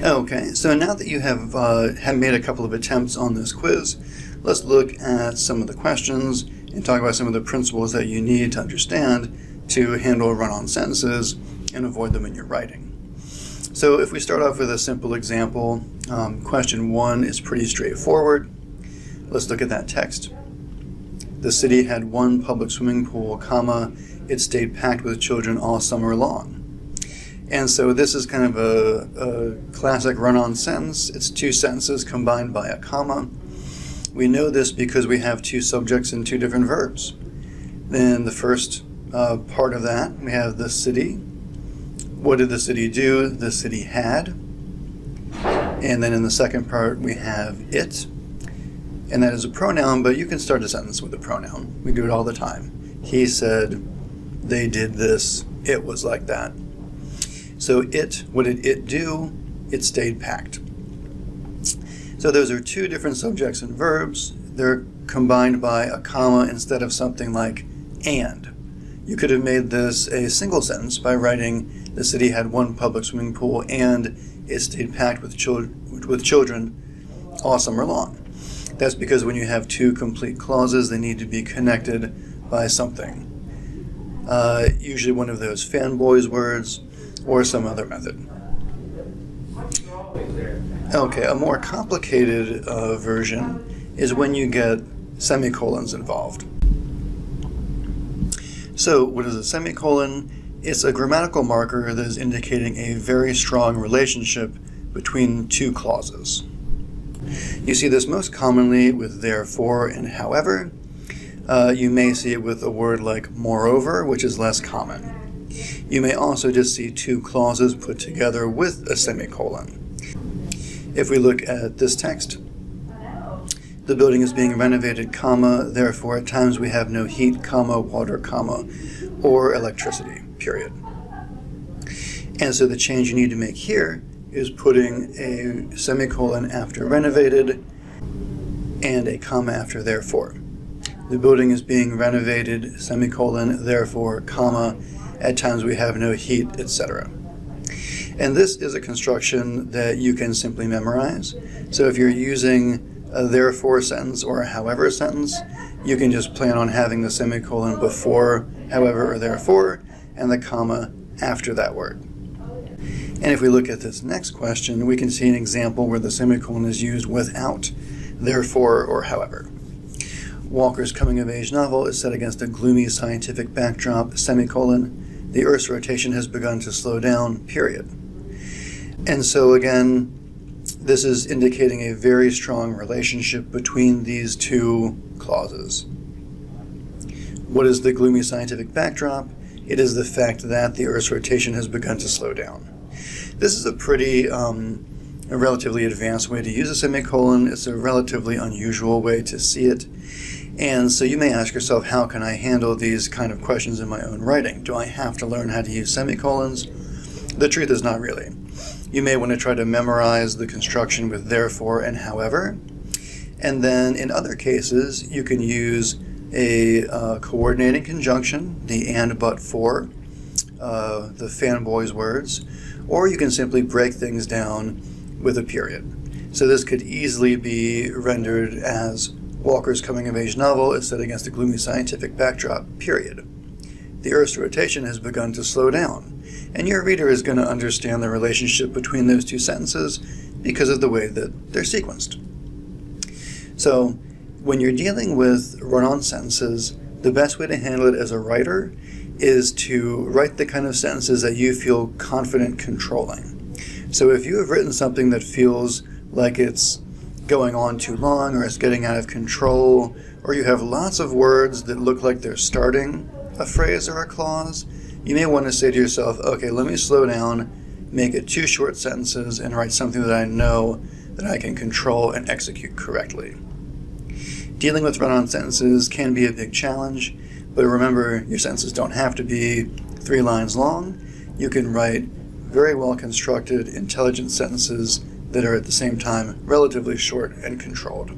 Okay, so now that you have made a couple of attempts on this quiz, let's look at some of the questions and talk about some of the principles that you need to understand to handle run-on sentences and avoid them in your writing. So if we start off with a simple example, question 1 is pretty straightforward. Let's look at that text. The city had one public swimming pool, comma, it stayed packed with children all summer long. And so this is kind of a classic run-on sentence. It's two sentences combined by a comma. We know this because we have two subjects and two different verbs. Then the first part of that, we have the city. What did the city do? The city had. And then in the second part, we have it. And that is a pronoun, but you can start a sentence with a pronoun. We do it all the time. He said, they did this, it was like that. So it, what did it do? It stayed packed. So those are two different subjects and verbs. They're combined by a comma instead of something like and. You could have made this a single sentence by writing, the city had one public swimming pool and it stayed packed with children all summer long. That's because when you have two complete clauses, they need to be connected by something. Usually one of those fanboys words or some other method. Okay, a more complicated version is when you get semicolons involved. So what is a semicolon? It's a grammatical marker that is indicating a very strong relationship between two clauses. You see this most commonly with therefore and however. You may see it with a word like moreover, which is less common. You may also just see two clauses put together with a semicolon. If we look at this text, the building is being renovated, comma, therefore at times we have no heat, comma, water, comma, or electricity, period. And so the change you need to make here is putting a semicolon after renovated and a comma after therefore. The building is being renovated, semicolon, therefore, comma, at times we have no heat, etc. And this is a construction that you can simply memorize. So if you're using a therefore sentence or a however sentence, you can just plan on having the semicolon before however or therefore and the comma after that word. And if we look at this next question, we can see an example where the semicolon is used without therefore or however. Walker's coming-of-age novel is set against a gloomy scientific backdrop, semicolon. The Earth's rotation has begun to slow down, period. And so again, this is indicating a very strong relationship between these two clauses. What is the gloomy scientific backdrop? It is the fact that the Earth's rotation has begun to slow down. This is a relatively advanced way to use a semicolon. It's a relatively unusual way to see it. And so you may ask yourself, how can I handle these kind of questions in my own writing? Do I have to learn how to use semicolons? The truth is not really. You may want to try to memorize the construction with therefore and however. And then in other cases, you can use a coordinating conjunction, the and, but, for, the fanboys words, or you can simply break things down with a period. So this could easily be rendered as Walker's coming-of-age novel is set against a gloomy scientific backdrop, period. The Earth's rotation has begun to slow down, and your reader is going to understand the relationship between those two sentences because of the way that they're sequenced. So when you're dealing with run-on sentences, the best way to handle it as a writer is to write the kind of sentences that you feel confident controlling. So if you have written something that feels like it's going on too long or it's getting out of control, or you have lots of words that look like they're starting a phrase or a clause, you may want to say to yourself, okay, let me slow down, make it two short sentences, and write something that I know that I can control and execute correctly. Dealing with run-on sentences can be a big challenge, but remember, your sentences don't have to be 3 lines long. You can write very well-constructed, intelligent sentences that are at the same time relatively short and controlled.